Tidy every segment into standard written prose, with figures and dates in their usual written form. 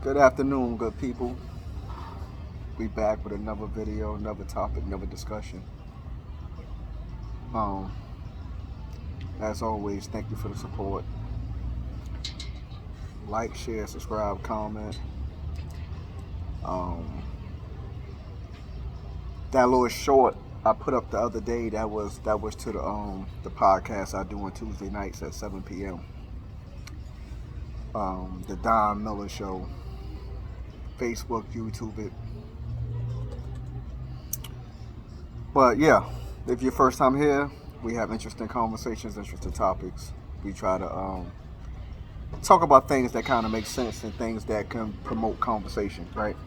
Good afternoon, good people. We back with another video, another topic, another discussion. Um, as always, thank you for the support. Like, share, subscribe, comment. Um, that little short I put up the other day that was to the podcast I do on Tuesday nights at 7 p.m. The Don Miller Show, Facebook, YouTube it. But yeah, if you're first time here, we have interesting conversations, interesting topics. We try to talk about things that kind of make sense and things that can promote conversation, right?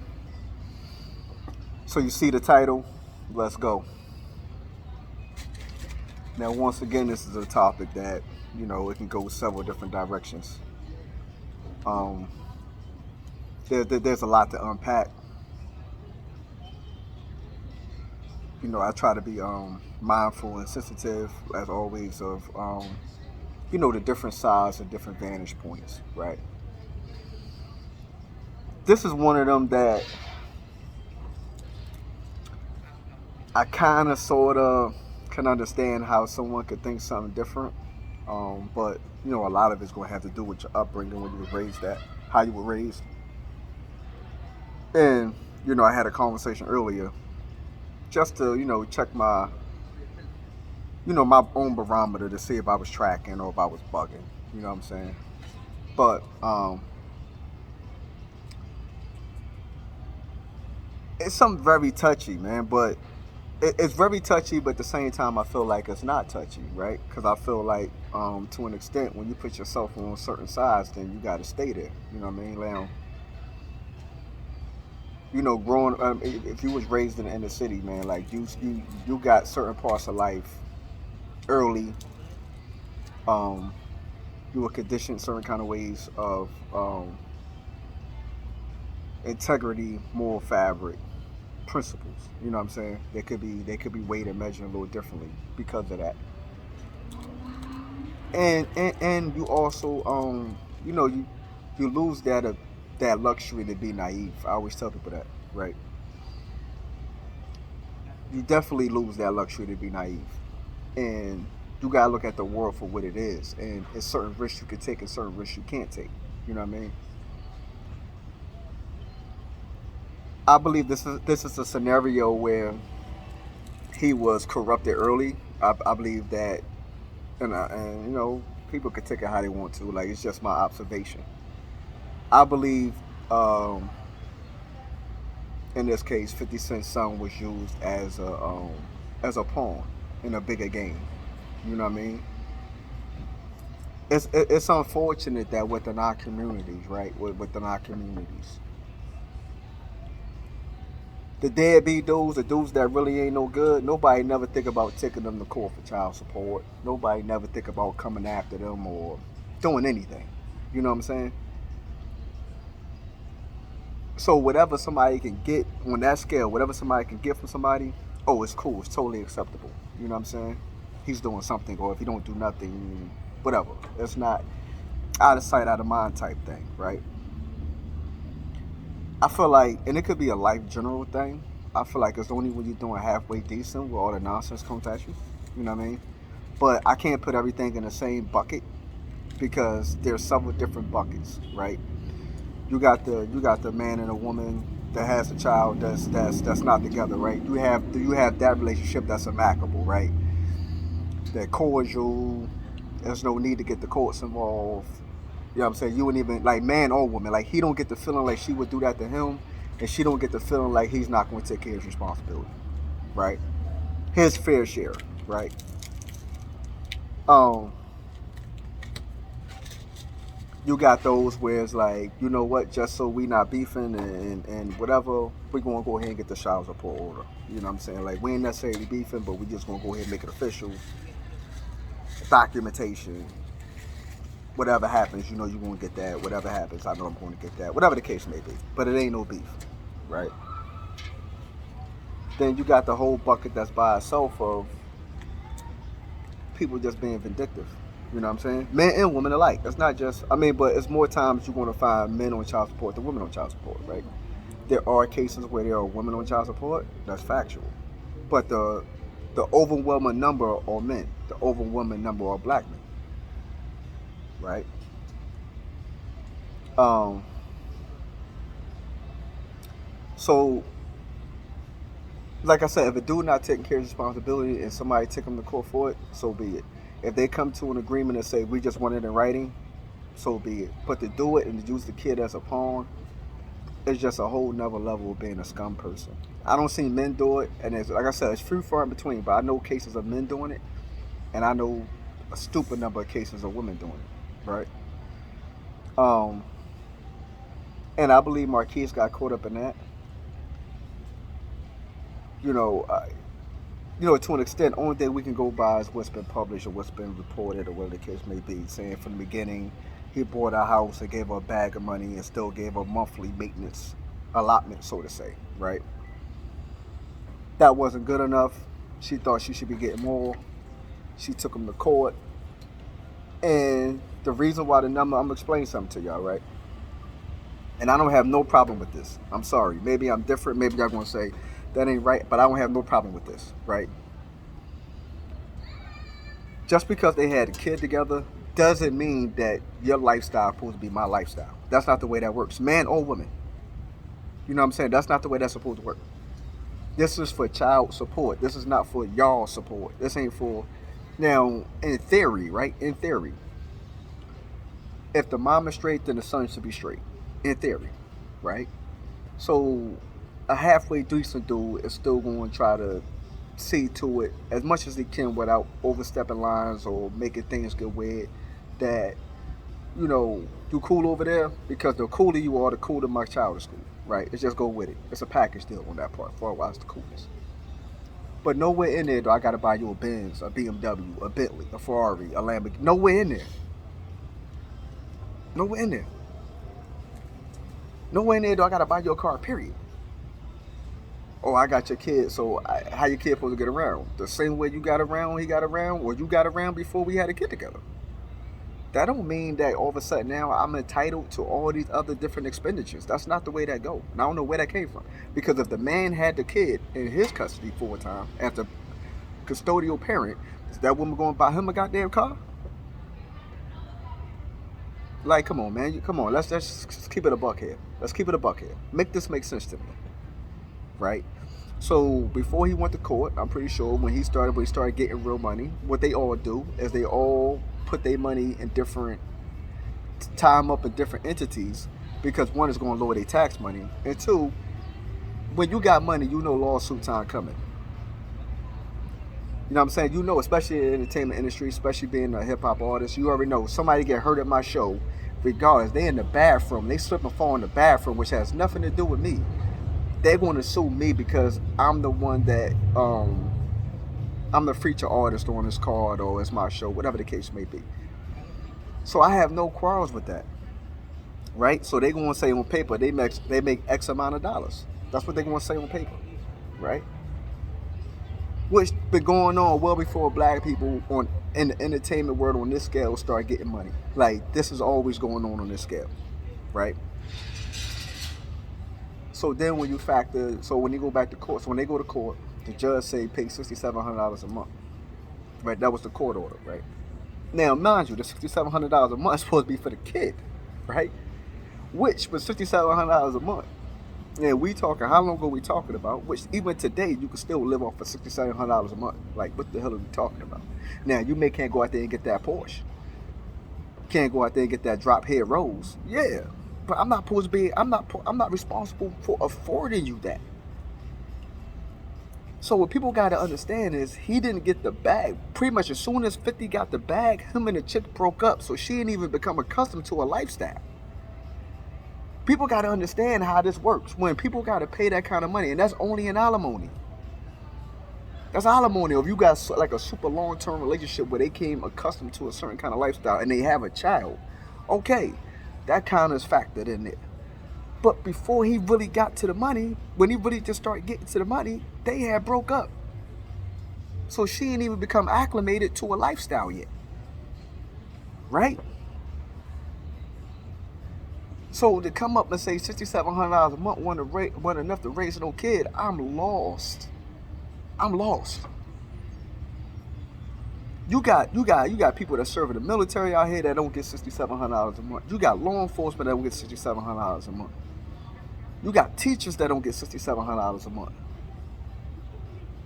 So you see the title, let's go. Now, once again, this is a topic that, it can go several different directions. Um, there's a lot to unpack. I try to be mindful and sensitive, as always, of, the different sides and different vantage points, right? This is one of them that I kind of sort of can understand how someone could think something different. But a lot of it's going to have to do with your upbringing, when you were raised at, how you were raised. And I had a conversation earlier just to check my own barometer to see if I was tracking or if I was bugging. You know what I'm saying? But it's something very touchy, man. But it's very touchy, but at the same time, I feel like it's not touchy, right? Because I feel like, to an extent, when you put yourself on certain sides, then you got to stay there. You know what I mean? Now, growing, if you was raised in the inner city, man, like you got certain parts of life early. Um, you were conditioned certain kind of ways of integrity, moral fabric, principles. You know what I'm saying? They could be weighed and measured a little differently because of that. And you also you lose that luxury to be naive. I always tell people that, right? You definitely lose that luxury to be naive, and you gotta look at the world for what it is, and it's certain risks you can take and certain risks you can't take. You know what I mean? I believe this is a scenario where he was corrupted early. I believe that, and people can take it how they want to. Like, it's just my observation. I believe, um, in this case, 50 Cent's son was used as a pawn in a bigger game. You know what I mean? It's unfortunate that within our communities, right? Within our communities, the deadbeat dudes, the dudes that really ain't no good, nobody never think about taking them to court for child support. Nobody never think about coming after them or doing anything. You know what I'm saying? So whatever somebody can get on that scale, whatever somebody can get from somebody, oh, it's cool. It's totally acceptable. You know what I'm saying? He's doing something, or if he don't do nothing, whatever. It's not out of sight, out of mind type thing, right? I feel like, and it could be a life general thing. I feel like it's only when you're doing halfway decent where all the nonsense comes at you. You know what I mean? But I can't put everything in the same bucket because there's several different buckets, right? You got the man and a woman that has a child that's not together, right? You have that relationship that's amicable, right? That cordial. There's no need to get the courts involved. You know what I'm saying? You wouldn't even, like, man or woman, like, he don't get the feeling like she would do that to him, and she don't get the feeling like he's not going to take care of his responsibility, right? His fair share, right? Um, you got those where it's like, you know what, just so we not beefing and whatever, we're going to go ahead and get the child support order. You know what I'm saying? Like, we ain't necessarily beefing, but we just going to go ahead and make it official. Documentation. Whatever happens, you're going to get that. Whatever happens, I know I'm going to get that. Whatever the case may be. But it ain't no beef, right? Then you got the whole bucket that's by itself of people just being vindictive. You know what I'm saying? Men and women alike. It's not just, I mean, but it's more times you're going to find men on child support than women on child support, right? There are cases where there are women on child support. That's factual. But the overwhelming number are men. The overwhelming number are black men, right? Um, so, like I said, if a dude not taking care of his responsibility and somebody take him to court for it, so be it. If they come to an agreement and say we just want it in writing, so be it. But to do it and to use the kid as a pawn, it's just a whole nother level of being a scum person. I don't see men do it, and it's, like I said, it's few far in between. But I know cases of men doing it, and I know a stupid number of cases of women doing it, right? Um, and I believe Marquise got caught up in that. You know, to an extent, only thing we can go by is what's been published or what's been reported or whatever the case may be. Saying from the beginning, he bought a house and gave her a bag of money and still gave her monthly maintenance allotment, so to say, right? That wasn't good enough. She thought she should be getting more. She took him to court. And the reason why the number, I'm going to explain something to y'all, right? And I don't have no problem with this. I'm sorry. Maybe I'm different. Maybe y'all going to say, that ain't right, but I don't have no problem with this, right? Just because they had a kid together doesn't mean that your lifestyle is supposed to be my lifestyle. That's not the way that works, man or woman. You know what I'm saying? That's not the way that's supposed to work. This is for child support. This is not for y'all support. This ain't for, now, in theory, right? In theory, if the mom is straight, then the son should be straight. In theory, right? So a halfway decent dude is still going to try to see to it as much as he can without overstepping lines or making things get weird, that, you cool over there, because the cooler you are, the cooler my child is cool, right? It's just go with it. It's a package deal on that part, for a while it's the coolest. But nowhere in there do I got to buy you a Benz, a BMW, a Bentley, a Ferrari, a Lamborghini. Nowhere in there. Nowhere in there. Nowhere in there do I got to buy you a car, period. Oh, I got your kid, so how your kid supposed to get around? The same way you got around, he got around, or you got around before we had a kid together. That don't mean that all of a sudden now I'm entitled to all these other different expenditures. That's not the way that go. And I don't know where that came from. Because if the man had the kid in his custody full time as the custodial parent, is that woman going to buy him a goddamn car? Like, come on, man. Come on. Let's just keep it a buck here. Let's keep it a buck here. Make this make sense to me. Right? So before he went to court, I'm pretty sure when he started getting real money, what they all do is they all put their money in different, tie them up in different entities, because one is going to lower their tax money, and two, when you got money, lawsuit time coming. You know what I'm saying? Especially in the entertainment industry, especially being a hip hop artist, you already know somebody get hurt at my show, regardless, they in the bathroom, they slip and fall in the bathroom, which has nothing to do with me. They're going to sue me because I'm the one that, I'm the feature artist on this card, or it's my show, whatever the case may be. So I have no quarrels with that, right? So they're going to say on paper, they make X amount of dollars. That's what they're going to say on paper, right? Which been going on well before black people in the entertainment world on this scale start getting money. Like, this is always going on this scale, right? So then when you factor, so when you go back to court, so when they go to court, the judge say pay $6,700 a month, right? That was the court order, right? Now, mind you, the $6,700 a month is supposed to be for the kid, right? Which was $6,700 a month. And we talking, how long ago we talking about? Which even today, you can still live off for $6,700 a month. Like, what the hell are we talking about? Now, you can't go out there and get that Porsche. Can't go out there and get that drop head Rolls. Yeah. But I'm not supposed to be, I'm not responsible for affording you that. So what people got to understand is he didn't get the bag. Pretty much as soon as 50 got the bag, him and the chick broke up. So she didn't even become accustomed to a lifestyle. People got to understand how this works. When people got to pay that kind of money, and that's only in alimony. That's alimony. If you got like a super long-term relationship where they came accustomed to a certain kind of lifestyle and they have a child, okay. That kind of is factored in there. But before he really got to the money, when he really just started getting to the money, they had broke up. So she didn't even become acclimated to a lifestyle yet. right? So to come up and say $6,700 a month wasn't enough to raise no kid, I'm lost. I'm lost. You got people that serve in the military out here that don't get $6,700 a month. You got law enforcement that don't get $6,700 a month. You got teachers that don't get $6,700 a month.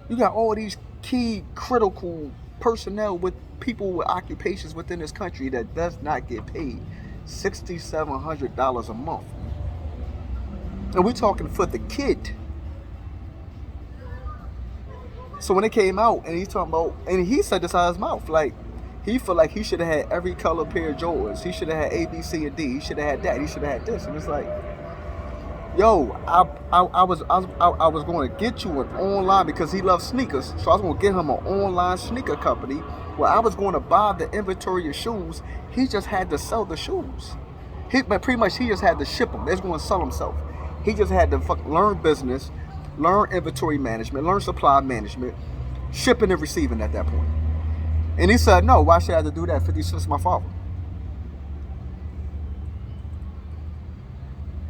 You got all these key critical personnel with people with occupations within this country that does not get paid $6,700 a month. And we're talking for the kid. So when it came out and he's talking about, and he said this out of his mouth, like he felt like he should have had every color pair of Jordans. He should have had A, B, C, and D. He should have had that. He should have had this. And it's like, yo, I was going to get you an online, because he loves sneakers. So I was going to get him an online sneaker company where I was going to buy the inventory of shoes. He just had to sell the shoes. But pretty much he just had to ship them. They was going to sell himself. He just had to learn business, learn inventory management, learn supply management, shipping and receiving at that point. And he said, no, why should I have to do that? 50 cents my father.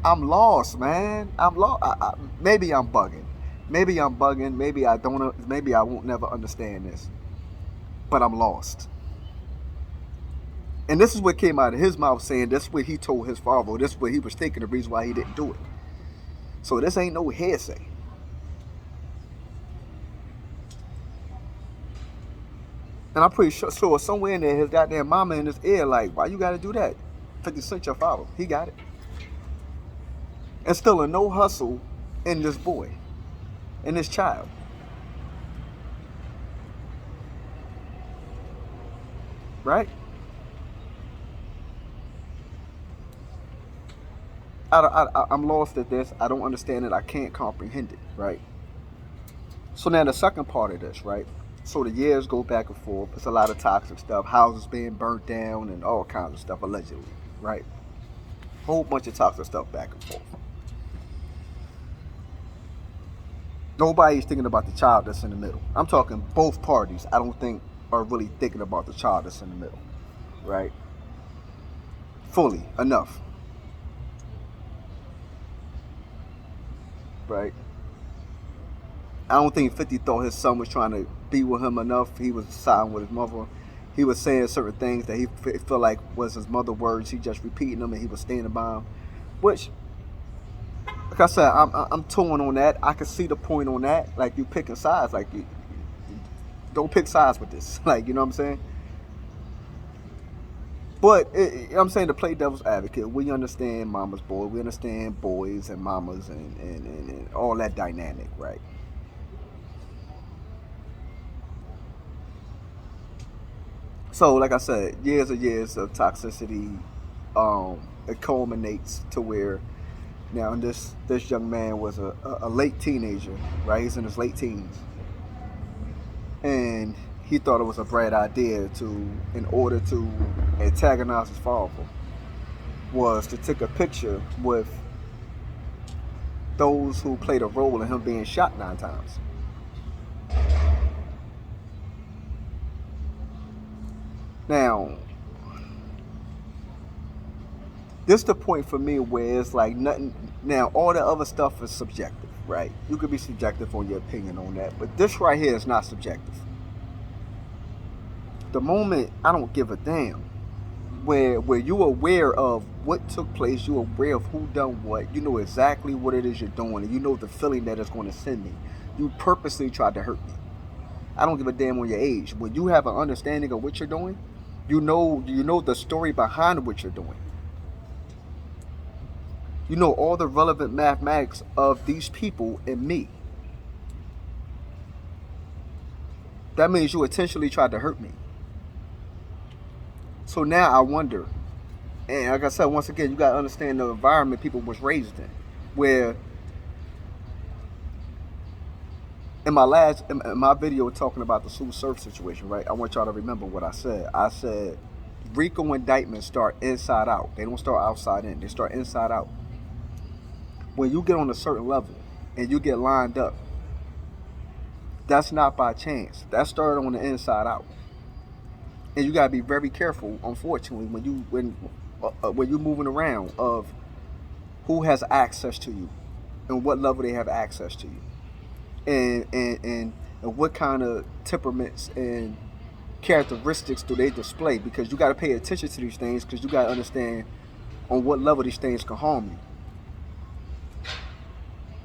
I'm lost, man. I'm lost. Maybe I'm bugging. Maybe I'm bugging. Maybe I don't. Maybe I won't never understand this. But I'm lost. And this is what came out of his mouth, saying this is what he told his father. This is what he was thinking, the reason why he didn't do it. So this ain't no hearsay. And I'm pretty sure somewhere in there, his goddamn mama in his ear, like, why you got to do that? 50 Cent your father. He got it. And still a no hustle in this boy, in this child. Right? I'm lost at this. I don't understand it. I can't comprehend it. Right? So now the second part of this, right? So the years go back and forth. It's a lot of toxic stuff. Houses being burnt down and all kinds of stuff, allegedly. Right? Whole bunch of toxic stuff back and forth. Nobody's thinking about the child that's in the middle. I'm talking both parties. I don't think are really thinking about the child that's in the middle. Right? Fully enough. Right? I don't think 50 thought his son was trying to be with him enough. He was siding with his mother. He was saying certain things that he felt like was his mother's words. He just repeating them and he was standing by them. Which, like I said, I'm torn on that. I can see the point on that. Like, you picking sides. Like, you don't pick sides with this. Like, you know what I'm saying? But I'm saying, to play devil's advocate, we understand mama's boy. We understand boys and mamas and all that dynamic, right? So, like I said, years and years of toxicity, it culminates to where now this young man was a late teenager, right? He's in his late teens. And he thought it was a bright idea in order to antagonize his father, was to take a picture with those who played a role in him being shot 9 times. Now, this is the point for me where it's like nothing. Now, all the other stuff is subjective, right? You could be subjective on your opinion on that, but this right here is not subjective. The moment I don't give a damn, where you're aware of what took place, you're aware of who done what, you know exactly what it is you're doing, and you know the feeling that it's going to send me. You purposely tried to hurt me. I don't give a damn on your age. When you have an understanding of what you're doing, you know the story behind what you're doing. You know all the relevant mathematics of these people and me. That means you intentionally tried to hurt me. So now I wonder, and like I said, once again, you got to understand the environment people was raised in, where in my video talking about the Sue Surf situation, right? I want y'all to remember what I said. I said RICO indictments start inside out. They don't start outside in. They start inside out. When you get on a certain level and you get lined up, that's not by chance. That started on the inside out. And you gotta be very careful, unfortunately, when you're moving around of who has access to you and what level they have access to you, and what kind of temperaments and characteristics do they display, because you got to pay attention to these things, because you got to understand on what level these things can harm you.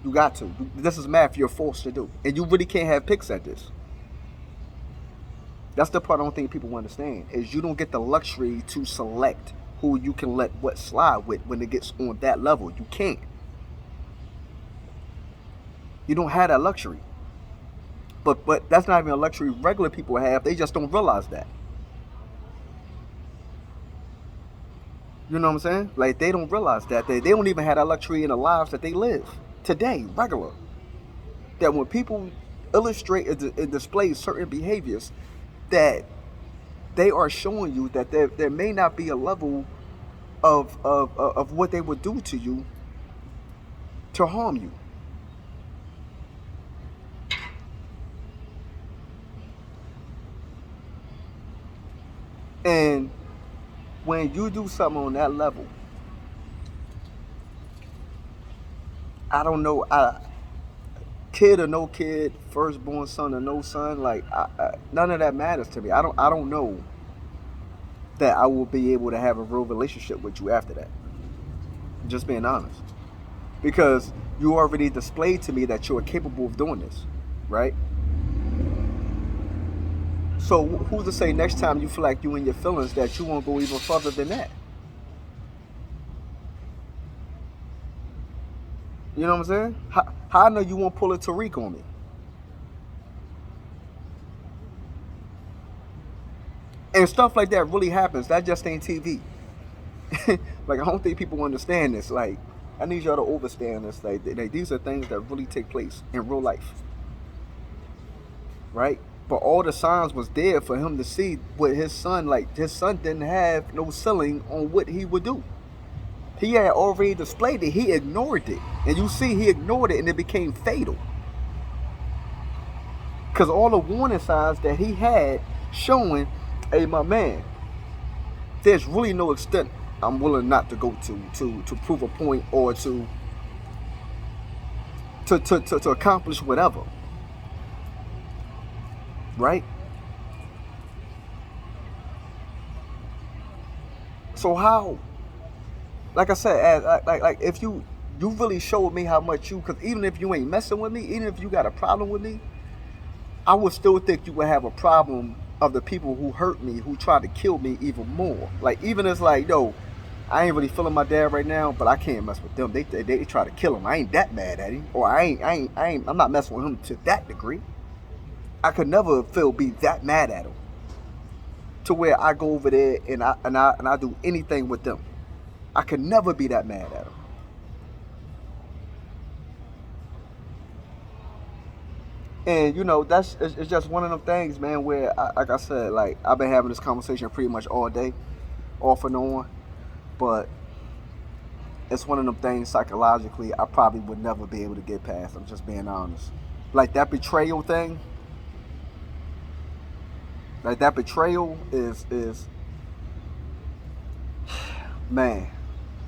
You got to. This is math you're forced to do, and you really can't have picks at this. That's the part I don't think people understand, is you don't get the luxury to select who you can let what slide with when it gets on that level. You can't. You don't have that luxury. But that's not even a luxury regular people have. They just don't realize that. You know what I'm saying? Like, they don't realize that. They don't even have that luxury in the lives that they live today, regular. That when people illustrate and display certain behaviors, that they are showing you that there may not be a level of what they would do to you to harm you. And when you do something on that level, I don't know, kid or no kid, firstborn son or no son, like none of that matters to me. I don't know that I will be able to have a real relationship with you after that. Just being honest, because you already displayed to me that you're capable of doing this, right? So who's to say next time you feel like you in your feelings that you won't go even further than that? You know what I'm saying? How I know you won't pull a Tariq on me? And stuff like that really happens. That just ain't TV. Like, I don't think people understand this. Like, I need y'all to understand this. Like, these are things that really take place in real life, right? But all the signs was there for him to see what his son, like, his son didn't have no ceiling on what he would do. He had already displayed it. He ignored it. And you see, he ignored it, and it became fatal. Because all the warning signs that he had showing, hey, my man, there's really no extent I'm willing not to go to prove a point, or to accomplish whatever. Right? So how, like I said, like if you really showed me how much you, because even if you ain't messing with me, even if you got a problem with me, I would still think you would have a problem of the people who hurt me, who tried to kill me even more. Like, even it's like, yo, I ain't really feeling my dad right now, but I can't mess with them. They try to kill him. I ain't that mad at him, or I'm not messing with him to that degree. I could never be that mad at him to where I go over there and I do anything with them. I could never be that mad at him. And you know, it's just one of them things, man, where like I said, like, I've been having this conversation pretty much all day, off and on, but it's one of them things psychologically I probably would never be able to get past. I'm just being honest. Like, that betrayal thing. Like, that betrayal is man,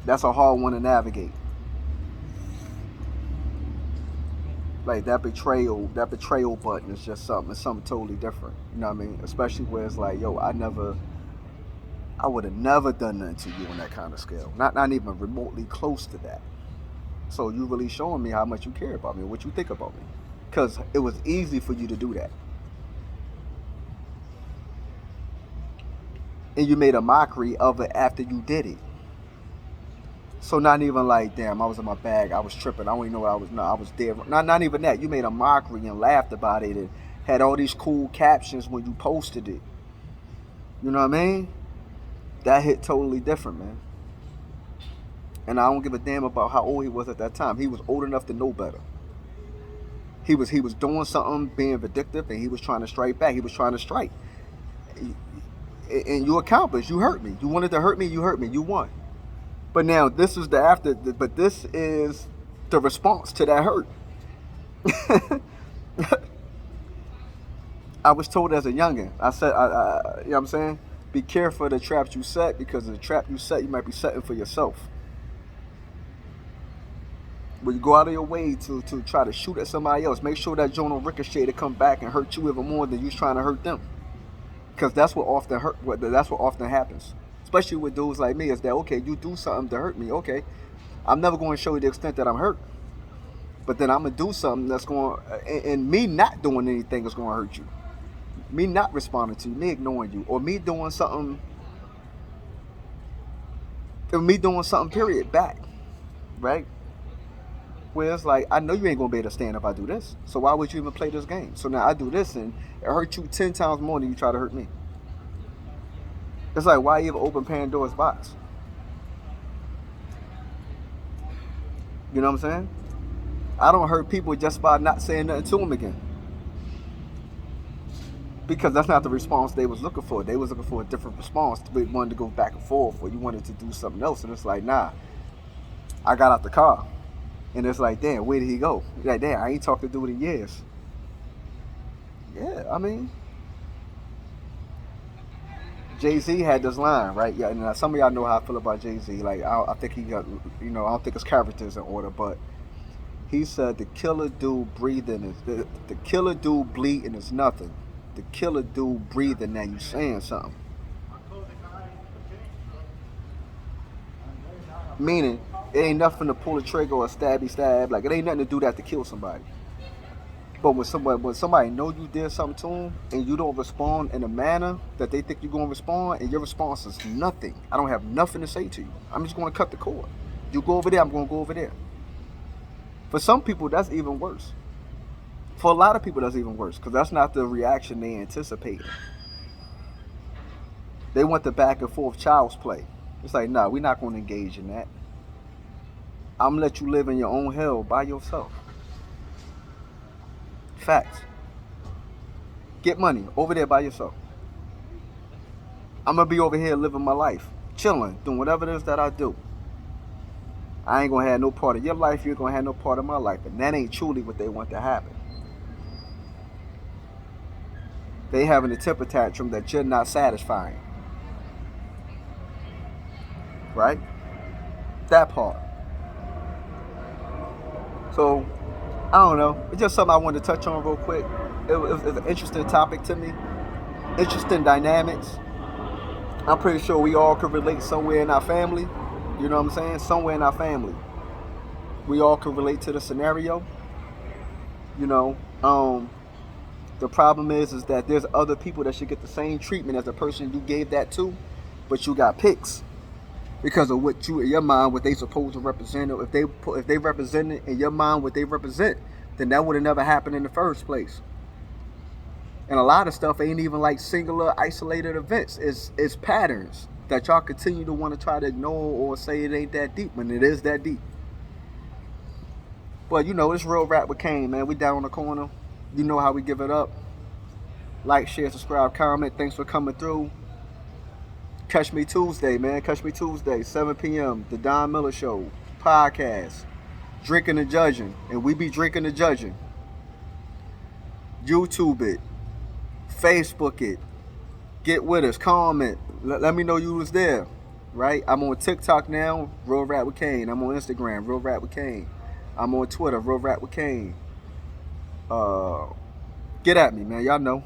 that's a hard one to navigate. Like, that betrayal button is just something totally different. You know what I mean? Especially where it's like, yo, I would have never done nothing to you on that kind of scale. Not even remotely close to that. So you really showing me how much you care about me, what you think about me. Because it was easy for you to do that. And you made a mockery of it after you did it. So not even like, damn, I was in my bag, I was tripping, I don't even know what I was. No, I was there. Not even that. You made a mockery and laughed about it and had all these cool captions when you posted it. You know what I mean? That hit totally different, man. And I don't give a damn about how old he was at that time. He was old enough to know better. He was doing something, being vindictive, and he was trying to strike back. He was trying to strike. And you accomplished. You hurt me. You wanted to hurt me. You hurt me. You won. But now this is the after. But this is the response to that hurt. I was told as a youngin. I said, you know what I'm saying? Be careful of the traps you set, because the trap you set, you might be setting for yourself. When you go out of your way to try to shoot at somebody else, make sure that joint will ricochet to come back and hurt you even more than you trying to hurt them. Because that's what often happens. Especially with dudes like me, is that, okay, you do something to hurt me, okay. I'm never going to show you the extent that I'm hurt. But then I'm going to do something that's going to, and me not doing anything is going to hurt you. Me not responding to you, me ignoring you, or me doing something period back, right? Where it's like, I know you ain't gonna be able to stand if I do this, so why would you even play this game? So now I do this and it hurt you 10 times more than you try to hurt me. It's like, why even open Pandora's box? You know what I'm saying? I don't hurt people just by not saying nothing to them again, because that's not the response they was looking for. They was looking for a different response. They wanted to go back and forth, or you wanted to do something else, and it's like, nah. I got out the car, and it's like, damn, where did he go? Like, damn, I ain't talked to dude in years. Yeah, I mean, Jay-Z had this line, right? Yeah, and some of y'all know how I feel about Jay-Z. Like, I think he got, I don't think his character's in order, but he said the killer dude breathing is the killer dude bleeding is nothing. The killer dude breathing, now you saying something. Meaning, it ain't nothing to pull a trigger or a stabby stab. Like, it ain't nothing to do that to kill somebody. But when somebody know you did something to them and you don't respond in a manner that they think you're going to respond, and your response is nothing. I don't have nothing to say to you. I'm just going to cut the cord. You go over there, I'm going to go over there. For some people, that's even worse. For a lot of people, that's even worse, because that's not the reaction they anticipate. They want the back and forth child's play. It's like, nah, we're not going to engage in that. I'm going to let you live in your own hell by yourself. Facts. Get money over there by yourself. I'm going to be over here living my life, chilling, doing whatever it is that I do. I ain't going to have no part of your life. You're going to have no part of my life. And that ain't truly what they want to happen. They having a temper tantrum that you're not satisfying. Right? That part. So, I don't know. It's just something I wanted to touch on real quick. It was an interesting topic to me. Interesting dynamics. I'm pretty sure we all could relate somewhere in our family. You know what I'm saying? Somewhere in our family, we all could relate to the scenario. You know, the problem is that there's other people that should get the same treatment as the person you gave that to, but you got picks because of what you in your mind, what they supposed to represent. Or if they represent it in your mind what they represent, then that would have never happened in the first place. And a lot of stuff ain't even like singular isolated events. It's patterns that y'all continue to want to try to ignore or say it ain't that deep when it is that deep. But you know, it's Real Rap with Kane, man. We down on the corner. You know how we give it up. Like, share, subscribe, comment. Thanks for coming through. Catch me Tuesday, man. Catch me Tuesday, 7 p.m. The Don Miller Show podcast. Drinking and Judging. And we be drinking and judging. YouTube it. Facebook it. Get with us. Comment. Let me know you was there. Right? I'm on TikTok now. Real Rap with Kane. I'm on Instagram. Real Rap with Kane. I'm on Twitter. Real Rap with Kane. Get at me, man. Y'all know.